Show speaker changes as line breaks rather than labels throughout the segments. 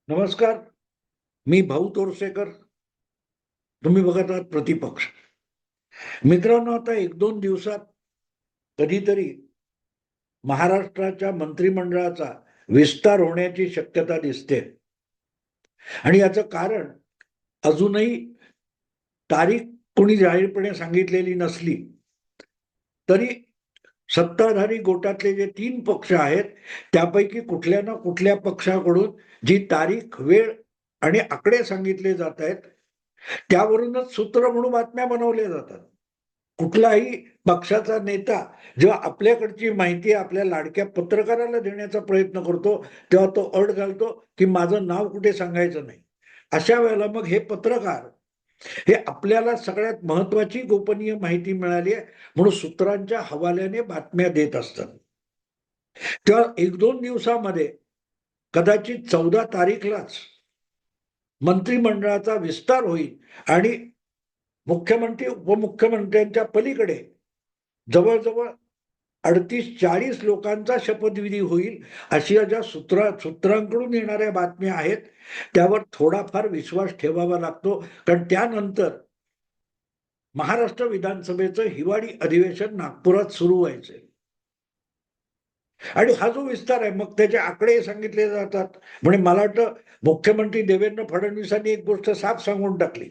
नमस्कार. मी भाऊ तोरसेकर. तुम्ही बघत आहात प्रतिपक्ष. मित्रांनो, आता एक दोन दिवसात कधीतरी महाराष्ट्राच्या मंत्रिमंडळाचा विस्तार होण्याची शक्यता दिसते. आणि याचं कारण अजूनही तारीख कोणी जाहीरपणे सांगितलेली नसली तरी सत्ताधारी गोटातले जे 3 पक्ष आहेत त्यापैकी कुठल्या ना कुठल्या पक्षाकडून जी तारीख, वेळ आणि आकडे सांगितले जात आहेत त्यावरूनच सूत्र म्हणून बातम्या बनवल्या जातात. कुठलाही पक्षाचा नेता जेव्हा आपल्याकडची माहिती आपल्या लाडक्या पत्रकाराला देण्याचा प्रयत्न करतो तेव्हा तो अट घालतो की माझं नाव कुठे सांगायचं नाही. अशा वेळेला मग हे पत्रकार हे आपल्याला सगळ्यात महत्वाची गोपनीय माहिती मिळाली आहे म्हणून सूत्रांच्या हवाल्याने बातम्या देत असतात. तेव्हा एक दोन दिवसामध्ये कदाचित 14 तारीखलाच मंत्रिमंडळाचा विस्तार होईल आणि मुख्यमंत्री उपमुख्यमंत्र्यांच्या पलीकडे जवळजवळ 38-40 लोकांचा शपथविधी होईल अशी ज्या सूत्रांकडून येणाऱ्या बातम्या आहेत त्यावर थोडाफार विश्वास ठेवावा लागतो. कारण त्यानंतर महाराष्ट्र विधानसभेचं हिवाळी अधिवेशन नागपुरात सुरू व्हायचंय आणि हा जो विस्तार आहे मग त्याचे आकडे सांगितले जातात. म्हणजे मला वाटतं मुख्यमंत्री देवेंद्र फडणवीसांनी एक गोष्ट साफ सांगून टाकली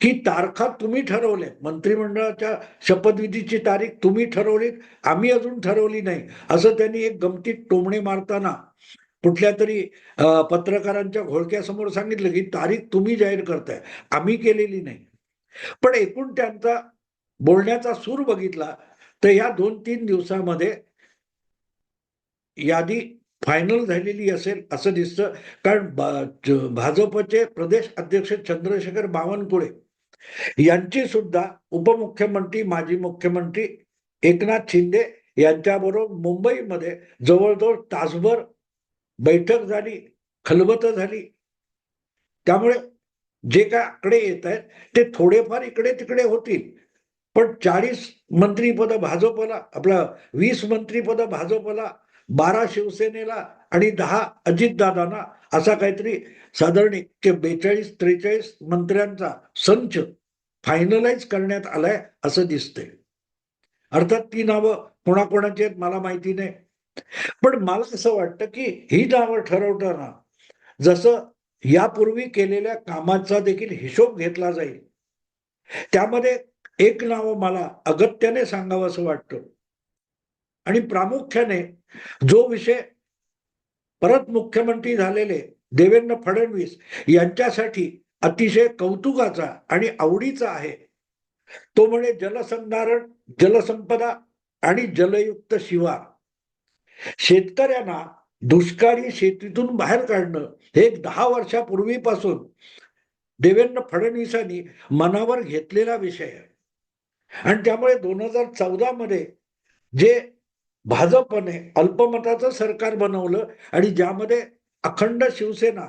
की तारखा तुम्ही ठरवल्या, मंत्रिमंडळाच्या शपथविधीची तारीख तुम्ही ठरवलीत, आम्ही अजून ठरवली नाही, असं त्यांनी एक गमतीत टोमणे मारताना कुठल्या तरी पत्रकारांच्या घोळक्यासमोर सांगितलं की तारीख तुम्ही जाहीर करताय, आम्ही केलेली नाही. पण एकूण त्यांचा बोलण्याचा सूर बघितला तर या 2-3 दिवसामध्ये यादी फायनल झालेली असेल असं दिसतं. कारण भाजपचे प्रदेश अध्यक्ष चंद्रशेखर बावनकुळे यांची सुद्धा उपमुख्यमंत्री माजी मुख्यमंत्री एकनाथ शिंदे यांच्याबरोबर मुंबईमध्ये जवळजवळ तासभर बैठक झाली, खलबतं झाली. त्यामुळे जे काय आकडे येत आहेत ते थोडेफार इकडे तिकडे होतील, पण 40 मंत्रीपद भाजपला, 20 मंत्रीपद भाजपला, 12 शिवसेनेला आणि 10 अजितदादांना असा काहीतरी साधारण 42-43 मंत्र्यांचा संच फायनलाइज करण्यात आलाय असं दिसतंय. अर्थात ती नावं कोणाकोणाची आहेत मला माहिती नाही, पण मला असं वाटतं की ही नावं ठरवताना जसं यापूर्वी केलेल्या कामाचा देखील हिशोब घेतला जाईल. त्यामध्ये एक नाव मला अगत्याने सांगावं असं वाटतं आणि प्रामुख्याने जो विषय परत मुख्यमंत्री झालेले देवेंद्र फडणवीस यांच्यासाठी अतिशय कौतुकाचा आणि आवडीचा आहे तो म्हणजे जलसंधारण, जलसंपदा आणि जलयुक्त शिवार. शेतकऱ्यांना दुष्काळी शेतीतून बाहेर काढणं हे एक 10 वर्षापूर्वीपासून देवेंद्र फडणवीसांनी मनावर घेतलेला विषय आहे. आणि त्यामुळे 2014 मध्ये जे भाजपने अल्पमताचं सरकार बनवलं आणि ज्यामध्ये अखंड शिवसेना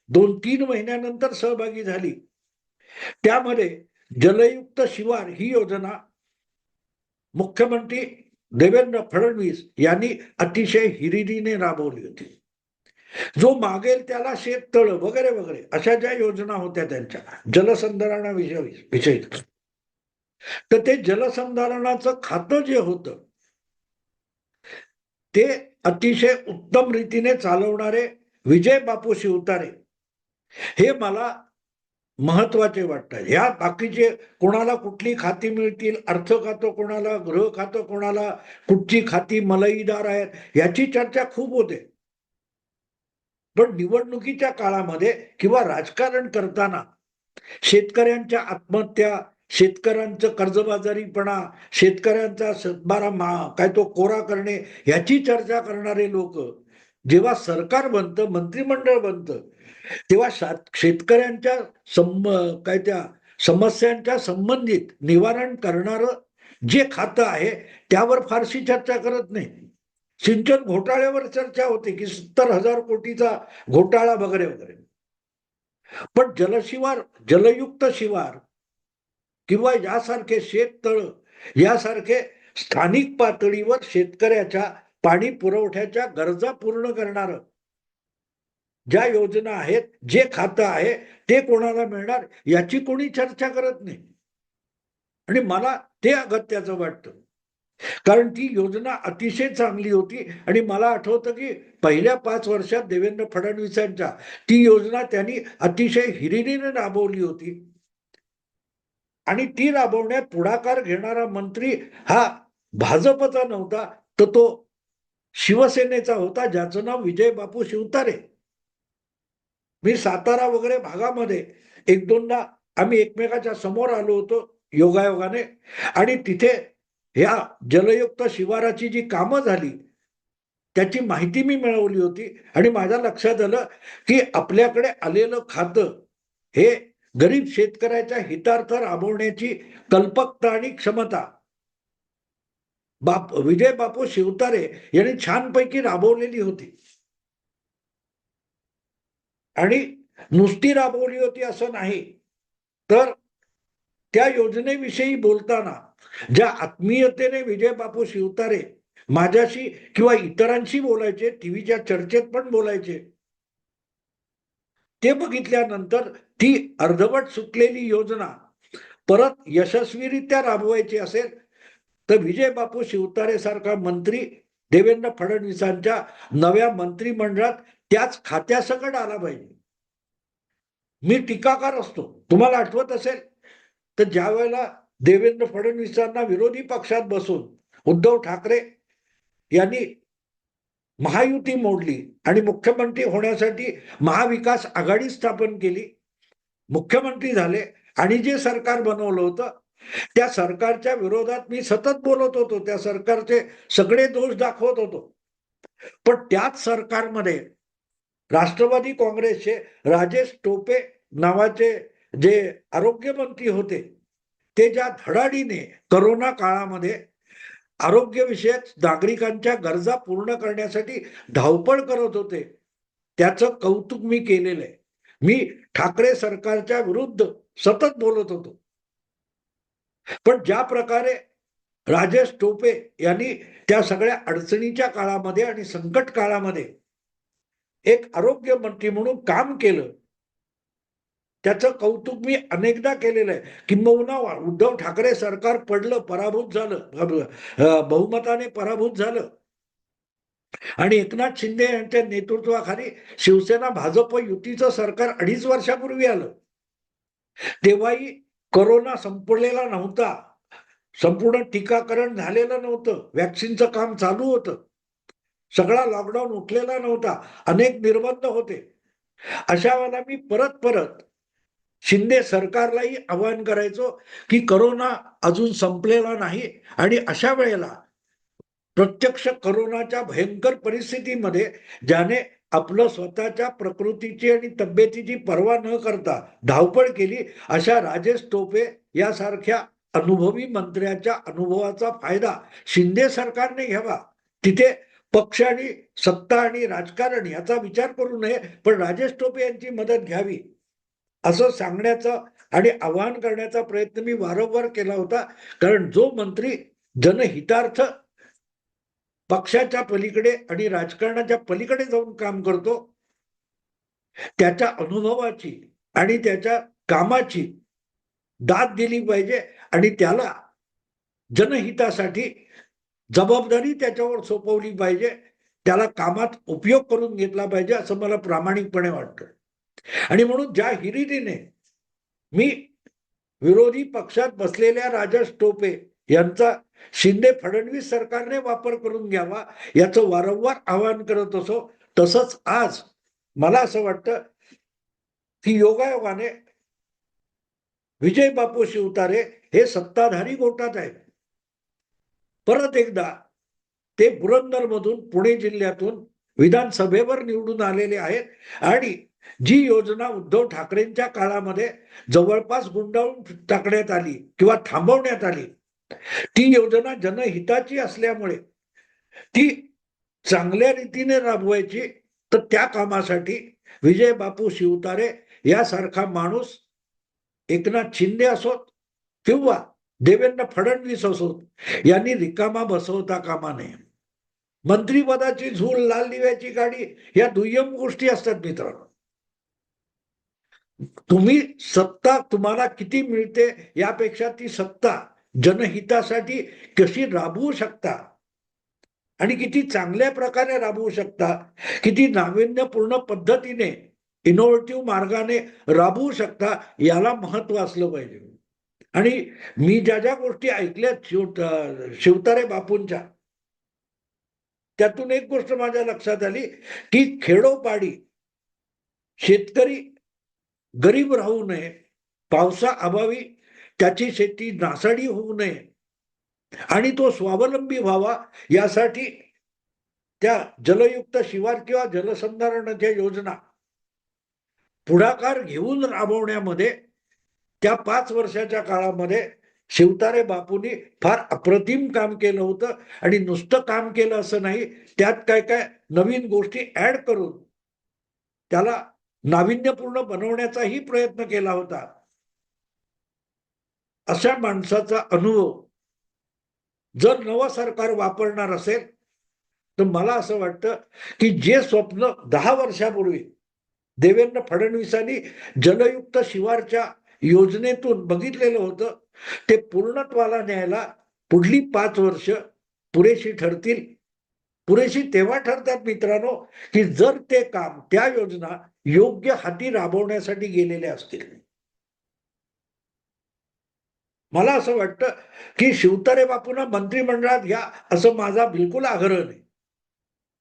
2-3 महिन्यानंतर सहभागी झाली, त्यामध्ये जलयुक्त शिवार ही योजना मुख्यमंत्री देवेंद्र फडणवीस यांनी अतिशय हिरिरीने राबवली होती. जो मागेल त्याला शेततळ वगैरे वगैरे अशा ज्या योजना होत्या त्यांच्या जलसंधारणाविषयी, तर ते जलसंधारणाचं खातं जे होतं ते अतिशय उत्तम रीतीने चालवणारे विजय बापू शिवतारे हे मला महत्वाचे वाटतात. ह्या बाकीचे कोणाला कुठली खाती मिळतील, अर्थ खातं कोणाला, गृह खातं कोणाला, कुठची खाती मलईदार आहेत याची चर्चा खूप होते. पण निवडणुकीच्या काळामध्ये किंवा राजकारण करताना शेतकऱ्यांच्या आत्महत्या, शेतकऱ्यांचं कर्जबाजारीपणा, शेतकऱ्यांचा काय तो कोरा करणे याची चर्चा करणारे लोक जेव्हा सरकार बनतं, मंत्रिमंडळ बनतं, तेव्हा शेतकऱ्यांच्या काय त्या समस्यांच्या संबंधित निवारण करणारं जे खातं आहे त्यावर फारशी चर्चा करत नाही. सिंचन घोटाळ्यावर चर्चा होते की 70,000 कोटीचा घोटाळा वगैरे वगैरे. पण जलशिवार, जलयुक्त शिवार किंवा यासारखे शेततळ यासारखे स्थानिक पातळीवर शेतकऱ्याच्या पाणी पुरवठ्याच्या गरजा पूर्ण करणारं ज्या योजना आहेत, जे खातं आहे ते कोणाला मिळणार याची कोणी चर्चा करत नाही. आणि मला ते अगत्याचं वाटतं. कारण ती योजना अतिशय चांगली होती आणि मला आठवतं की पहिल्या 5 वर्षात देवेंद्र फडणवीसांच्या ती योजना त्यांनी अतिशय हिरिरीने राबवली होती. आणि ती राबवण्यात पुढाकार घेणारा मंत्री हा भाजपचा नव्हता, तर तो शिवसेनेचा होता, ज्याचं नाव विजय बापू शिवतारे. मी सातारा वगैरे भागामध्ये एक दोनदा आम्ही एकमेकाच्या समोर आलो होतो योगायोगाने, आणि तिथे ह्या जलयुक्त शिवाराची जी कामं झाली त्याची माहिती मी मिळवली होती. आणि माझ्या लक्षात आलं की आपल्याकडे आलेलं खातं हे गरीब शेतकऱ्याच्या हितार्थ राबवण्याची कल्पकता आणि क्षमता विजय बापू शिवतारे यांनी छानपैकी राबवलेली होती. आणि नुसती राबवली होती असं नाही, तर त्या योजनेविषयी बोलताना ज्या आत्मीयतेने विजय बापू शिवतारे माझ्याशी किंवा इतरांशी बोलायचे, टीव्हीच्या चर्चेत पण बोलायचे, ते बघितल्यानंतर ती अर्धवट सुटलेली योजना परत यशस्वीरित्या राबवायची असेल तर विजय बापू शिवतारे सारखा मंत्री देवेंद्र फडणवीसांच्या नव्या मंत्रिमंडळात त्याच खात्यासकट आला पाहिजे. मी टीकाकार असतो. तुम्हाला आठवत असेल तर ज्या वेळेला देवेंद्र फडणवीसांना विरोधी पक्षात बसून उद्धव ठाकरे यांनी महायुती मोडली आणि मुख्यमंत्री होण्यासाठी महाविकास आघाडी स्थापन केली, मुख्यमंत्री झाले आणि जे सरकार बनवलं होतं त्या सरकारच्या विरोधात मी सतत बोलत होतो, त्या सरकारचे सगळे दोष दाखवत होतो. पण त्याच सरकारमध्ये राष्ट्रवादी काँग्रेसचे राजेश टोपे नावाचे जे आरोग्यमंत्री होते, ते ज्या धडाडीने करोना काळामध्ये आरोग्यविषयक नागरिकांच्या गरजा पूर्ण करण्यासाठी धावपळ करत होते, त्याचं कौतुक मी केलेलं आहे. मी ठाकरे सरकारच्या विरुद्ध सतत बोलत होतो. पण ज्या प्रकारे राजेश टोपे यांनी त्या सगळ्या अडचणीच्या काळामध्ये आणि संकट काळामध्ये एक आरोग्य मंत्री म्हणून काम केलं, त्याचं कौतुक मी अनेकदा केलेलं आहे. किंबहुना उद्धव ठाकरे सरकार पडलं, पराभूत झालं, बहुमताने पराभूत झालं आणि एकनाथ शिंदे यांच्या नेतृत्वाखाली शिवसेना भाजप युतीचं सरकार 2.5 वर्षापूर्वी आलं. तेव्हाही कोरोना संपलेला नव्हता, संपूर्ण टीकाकरण झालेलं नव्हतं, व्हॅक्सिनचं काम चालू होतं, सगळा लॉकडाऊन उठलेला नव्हता, अनेक निर्बंध होते. अशा वेळेला मी परत परत शिंदे सरकारलाही आवाहन करायचो की कोरोना अजून संपलेला नाही आणि अशा वेळेला प्रत्यक्ष कोरोनाच्या भयंकर परिस्थितीमध्ये ज्याने आपलं स्वतःच्या प्रकृतीची आणि तब्येतीची पर्वा न करता धावपळ केली, अशा राजेश टोपे यासारख्या अनुभवी मंत्र्याच्या अनुभवाचा फायदा शिंदे सरकारने घ्यावा. तिथे पक्ष आणि सत्ता आणि राजकारण याचा विचार करू नये, पण राजेश टोपे यांची मदत घ्यावी असं सांगण्याचा आणि आवाहन करण्याचा प्रयत्न मी वारंवार केला होता. कारण जो मंत्री जनहितार्थ पक्षाच्या पलीकडे आणि राजकारणाच्या पलीकडे जाऊन काम करतो, त्याच्या अनुभवाची आणि त्याच्या कामाची दाद दिली पाहिजे आणि त्याला जनहितासाठी जबाबदारी त्याच्यावर सोपवली पाहिजे, त्याला कामात उपयोग करून घेतला पाहिजे असं मला प्रामाणिकपणे वाटतं. आणि म्हणून ज्या हिरिरीने मी विरोधी पक्षात बसलेल्या राजेश टोपे यांचा शिंदे फडणवीस सरकारने वापर करून घ्यावा याचं वारंवार आवाहन करत असो, तसंच आज मला असं वाटतं की योगायोगाने विजय बापू शिवतारे हे सत्ताधारी गोटात आहेत. परत एकदा ते पुरंदरमधून पुणे जिल्ह्यातून विधानसभेवर निवडून आलेले आहेत आणि जी योजना उद्धव ठाकरेंच्या काळामध्ये जवळपास गुंडाळून टाकण्यात आली किंवा थांबवण्यात आली, ती योजना जनहिताची असल्यामुळे ती चांगल्या रीतीने राबवायची, तर त्या कामासाठी विजय बापू शिवतारे यासारखा माणूस एकनाथ शिंदे असोत किंवा देवेंद्र फडणवीस असोत यांनी रिकामा बसवता कामा नये. मंत्रिपदाची झूल, लाल दिव्याची गाडी, या दुय्यम गोष्टी असतात मित्रांनो. तुम्ही सत्ता तुम्हाला किती मिळते यापेक्षा ती सत्ता जनहितासाठी कशी राबवू शकता आणि किती चांगल्या प्रकारे राबवू शकता, किती नाविन्यपूर्ण पद्धतीने इनोव्हेटिव्ह मार्गाने राबवू शकता, याला महत्व असलं पाहिजे. आणि मी ज्या ज्या गोष्टी ऐकल्यात शिवतारे बापूंच्या, त्यातून एक गोष्ट माझ्या लक्षात आली की खेडोपाडी शेतकरी गरीब राहू नये, पावसाअभावी त्याची शेती नासाडी होऊ नये आणि तो स्वावलंबी व्हावा, यासाठी त्या जलयुक्त शिवार किंवा जलसंधारणाच्या योजना पुढाकार घेऊन राबवण्यामध्ये त्या 5 वर्षाच्या काळामध्ये शिवतारे बापूंनी फार अप्रतिम काम केलं होतं. आणि नुसतं काम केलं असं नाही, त्यात काय काय नवीन गोष्टी ऍड करून त्याला नाविन्यपूर्ण बनवण्याचाही प्रयत्न केला होता. अशा माणसाचा अनुभव जर नवं सरकार वापरणार असेल तर मला असं वाटतं की जे स्वप्न 10 वर्षापूर्वी देवेंद्र फडणवीसांनी जलयुक्त शिवारच्या योजनेतून बघितलेलं होतं, ते पूर्णत्वाला न्यायला पुढली 5 वर्ष पुरेशी ठरतील. पुरेशी तेव्हा ठरतात मित्रांनो की जर ते काम, त्या योजना योग्य हाती राबवण्यासाठी गेलेले असतील. मला असं वाटतं की शिवतारे बापूंना मंत्रिमंडळात घ्या असं माझा बिलकुल आग्रह नाही,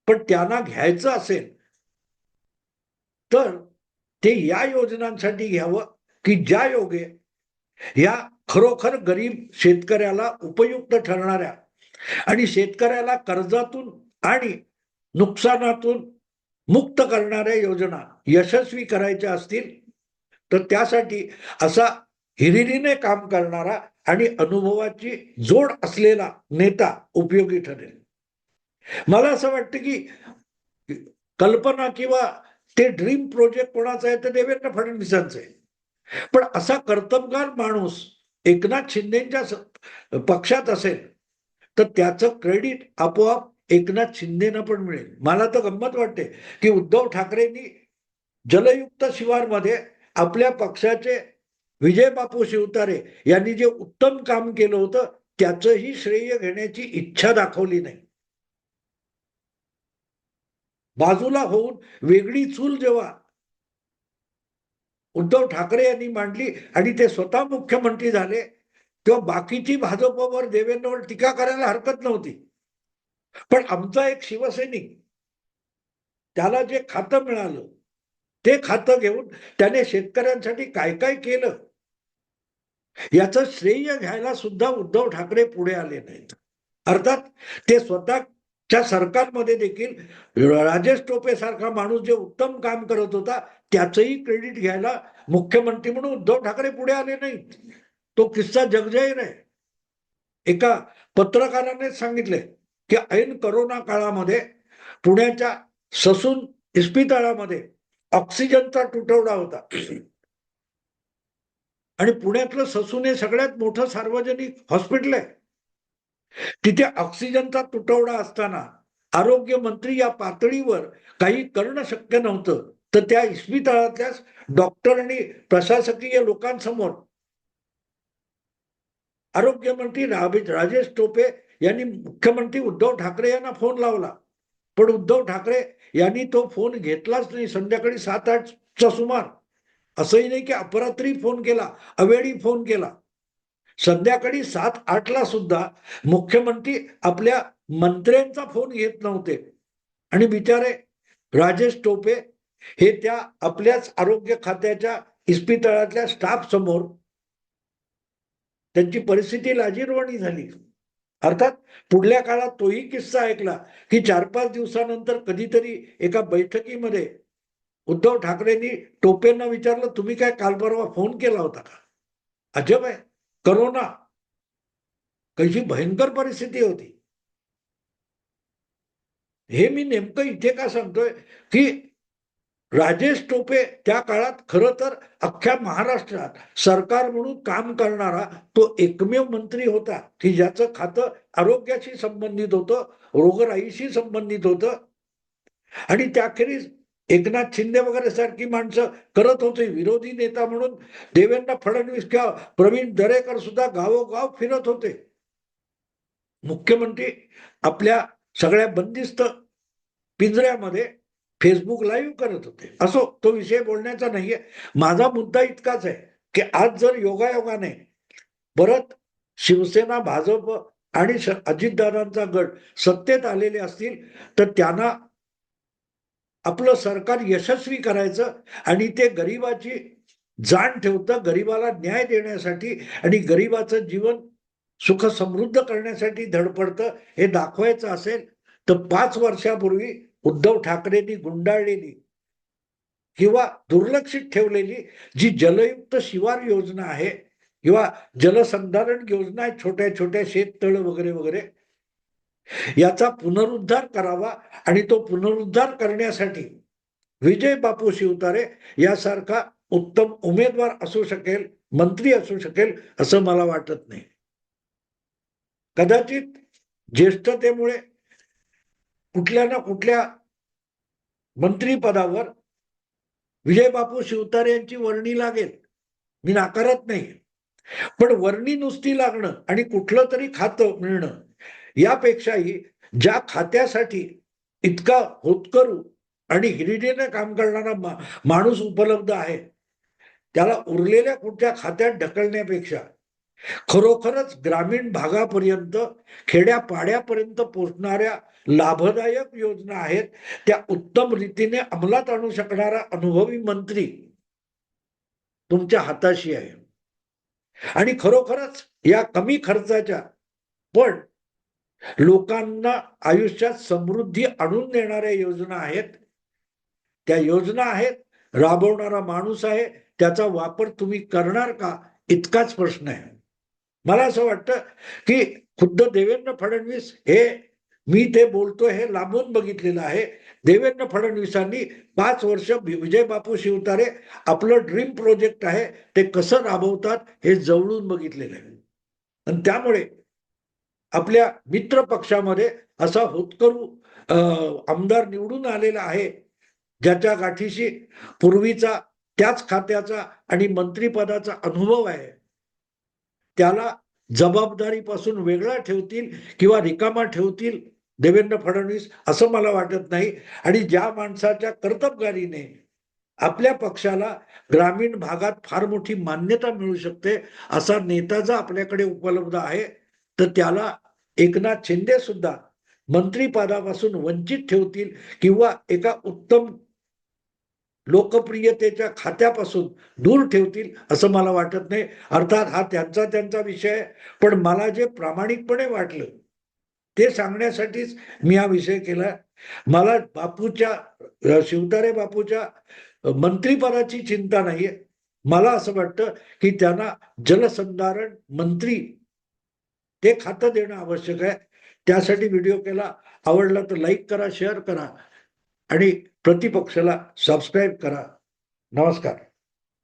पण त्यांना घ्यायचं असेल तर ते या योजनांसाठी घ्यावं की ज्या योगे या खरोखर गरीब शेतकऱ्याला उपयुक्त ठरणाऱ्या आणि शेतकऱ्याला कर्जातून आणि नुकसानातून मुक्त करणाऱ्या योजना यशस्वी करायच्या असतील तर त्यासाठी असा हिरिरीने काम करणारा आणि अनुभवाची जोड असलेला नेता उपयोगी ठरेल. मला असं वाटतं की कल्पना किंवा ते ड्रीम प्रोजेक्ट कोणाचा आहे तर देवेंद्र फडणवीसांचं आहे, पण असा कर्तबगार माणूस एकनाथ शिंदेच्या पक्षात असेल तर त्याचं क्रेडिट आपोआप एकनाथ शिंदेना पण मिळेल. मला तर गंमत वाटते की उद्धव ठाकरेंनी जलयुक्त शिवारमध्ये आपल्या पक्षाचे विजय बापू शिवतारे यांनी जे उत्तम काम केलं होतं त्याचंही श्रेय घेण्याची इच्छा दाखवली नाही. बाजूला होऊन वेगळी चूल जेव्हा उद्धव ठाकरे यांनी मांडली आणि ते स्वतः मुख्यमंत्री झाले तेव्हा बाकीची भाजपवर, देवेंद्रवर टीका करायला हरकत नव्हती. पण आमचा एक शिवसैनिक, त्याला जे खातं मिळालं ते खातं घेऊन त्याने शेतकऱ्यांसाठी काय काय केलं याचं श्रेय घ्यायला सुद्धा उद्धव ठाकरे पुढे आले नाहीत. अर्थात ते स्वतःच्या सरकारमध्ये देखील राजेश टोपे सारखा माणूस जे उत्तम काम करत होता त्याचंही क्रेडिट घ्यायला मुख्यमंत्री म्हणून उद्धव ठाकरे पुढे आले नाहीत. तो किस्सा जगजाहीर आहे. एका पत्रकाराने सांगितले की ऐन करोना काळामध्ये पुण्याच्या ससून इस्पितळामध्ये ऑक्सिजनचा तुटवडा होता आणि पुण्यातलं ससून हे सगळ्यात मोठं सार्वजनिक हॉस्पिटल आहे. तिथे ऑक्सिजनचा तुटवडा असताना आरोग्य मंत्री या पातळीवर काही करणं शक्य नव्हतं, तर त्या इस्पितळातल्या डॉक्टर आणि प्रशासकीय लोकांसमोर आरोग्यमंत्री राजेश टोपे यांनी मुख्यमंत्री उद्धव ठाकरे यांना फोन लावला, पण उद्धव ठाकरे यांनी तो फोन घेतलाच नाही. संध्याकाळी 7-8चा सुमार, असंही नाही की अपरात्री फोन केला, अवेळी फोन केला. संध्याकाळी 7-8ला सुद्धा मुख्यमंत्री आपल्या मंत्र्यांचा फोन घेत नव्हते आणि बिचारे राजेश टोपे हे त्या आपल्याच आरोग्य खात्याच्या इस्पितळातल्या स्टाफ समोर त्यांची परिस्थिती लाजिरवाणी झाली. अर्थात पुढल्या काळात तोही किस्सा ऐकला की 4-5 दिवसानंतर कधीतरी एका बैठकीमध्ये उद्धव ठाकरेंनी टोपेंना विचारलं, तुम्ही काय काल परवा फोन केला होता का? अजब आहे, करोना कशी भयंकर परिस्थिती होती. हे मी नेमकं इथे का सांगतोय की राजेश टोपे त्या काळात खरं तर अख्ख्या महाराष्ट्रात सरकार म्हणून काम करणारा तो एकमेव मंत्री होता की ज्याचं खातं आरोग्याशी संबंधित होतं, रोगराईशी संबंधित होतं. आणि त्याखेरीज एकनाथ शिंदे वगैरे सारखी माणसं करत होते. विरोधी नेता म्हणून देवेंद्र फडणवीस किंवा प्रवीण दरेकर सुद्धा गावोगाव फिरत होते. मुख्यमंत्री आपल्या सगळ्या बंदिस्त पिंजऱ्यामध्ये फेसबुक लाईव्ह करत होते. असो, तो विषय बोलण्याचा नाहीये. माझा मुद्दा इतकाच आहे की आज जर योगायोगाने परत शिवसेना, भाजप आणि अजितदादांचा गट सत्तेत आलेले असतील तर त्यांना आपलं सरकार यशस्वी करायचं आणि ते गरिबाची जाण ठेवतं, गरिबाला न्याय देण्यासाठी आणि गरिबाचं जीवन सुख समृद्ध करण्यासाठी धडपडतं हे दाखवायचं असेल तर 5 वर्षापूर्वी उद्धव ठाकरेंनी गुंडाळलेली किंवा दुर्लक्षित ठेवलेली जी जलयुक्त शिवार योजना आहे किंवा जलसंधारण योजना आहे, छोट्या छोट्या शेततळ वगैरे वगैरे, याचा पुनरुद्धार करावा. आणि तो पुनरुद्धार करण्यासाठी विजय बापू शिवतारे यासारखा उत्तम उमेदवार असू शकेल, मंत्री असू शकेल असं मला वाटत नाही. कदाचित ज्येष्ठतेमुळे कुठल्या ना कुठल्या मंत्रीपदावर विजय बापू शिवतारे यांची वर्णी लागेल, मी नाकारत नाही. पण वर्णी नुसती लागणं आणि कुठलं तरी खातं मिळणं यापेक्षाही ज्या खात्यासाठी इतका होतकरू आणि हिरिरीने काम करणारा माणूस उपलब्ध आहे त्याला उरलेल्या कुठच्या खात्यात ढकलण्यापेक्षा खरोखरच ग्रामीण भागापर्यंत, खेड्यापाड्यापर्यंत पोहोचणाऱ्या लाभदायक योजना आहेत त्या उत्तम रीतीने अंमलात आणू शकणारा अनुभवी मंत्री तुमच्या हाताशी आहे. आणि खरोखरच या कमी खर्चाच्या पण लोकांना आयुष्यात समृद्धी आणून देणाऱ्या योजना आहेत. त्या योजना आहेत, राबवणारा माणूस आहे, त्याचा वापर तुम्ही करणार का इतकाच प्रश्न आहे. मला असं वाटतं की खुद्द देवेंद्र फडणवीस हे, मी ते बोलतोय हे लांबून बघितलेलं आहे. देवेंद्र फडणवीसांनी 5 वर्ष विजय बापू शिवतारे आपलं ड्रीम प्रोजेक्ट आहे ते कसं राबवतात हे जवळून बघितलेलं आहे. आणि त्यामुळे आपल्या मित्र पक्षामध्ये असा होतकरू आमदार निवडून आलेला आहे ज्याच्या गाठीशी पूर्वीचा त्याच खात्याचा आणि मंत्रिपदाचा अनुभव आहे. त्याला जबाबदारीपासून वेगळा ठेवतील किंवा रिकामा ठेवतील देवेंद्र फडणवीस असं मला वाटत नाही. आणि ज्या माणसाच्या कर्तबगारीने आपल्या पक्षाला ग्रामीण भागात फार मोठी मान्यता मिळू शकते असा नेता जर आपल्याकडे उपलब्ध आहे तर त्याला एकनाथ शिंदे सुद्धा मंत्रिपदापासून वंचित ठेवतील किंवा एका उत्तम लोकप्रियतेच्या खात्यापासून दूर ठेवतील असं मला वाटत नाही. अर्थात हा त्यांचा विषय आहे, पण मला जे प्रामाणिकपणे वाटलं ते सांगण्यासाठीच मी हा विषय केला. मला बापूच्या शिवतारे बापूच्या मंत्रिपदाची चिंता नाहीये. मला असं वाटतं की त्यांना जलसंधारण मंत्री ते खातं देणं आवश्यक आहे. त्यासाठी व्हिडिओ केला. आवडला तर लाईक करा, शेअर करा आणि प्रतिपक्षाला सबस्क्राईब करा. नमस्कार.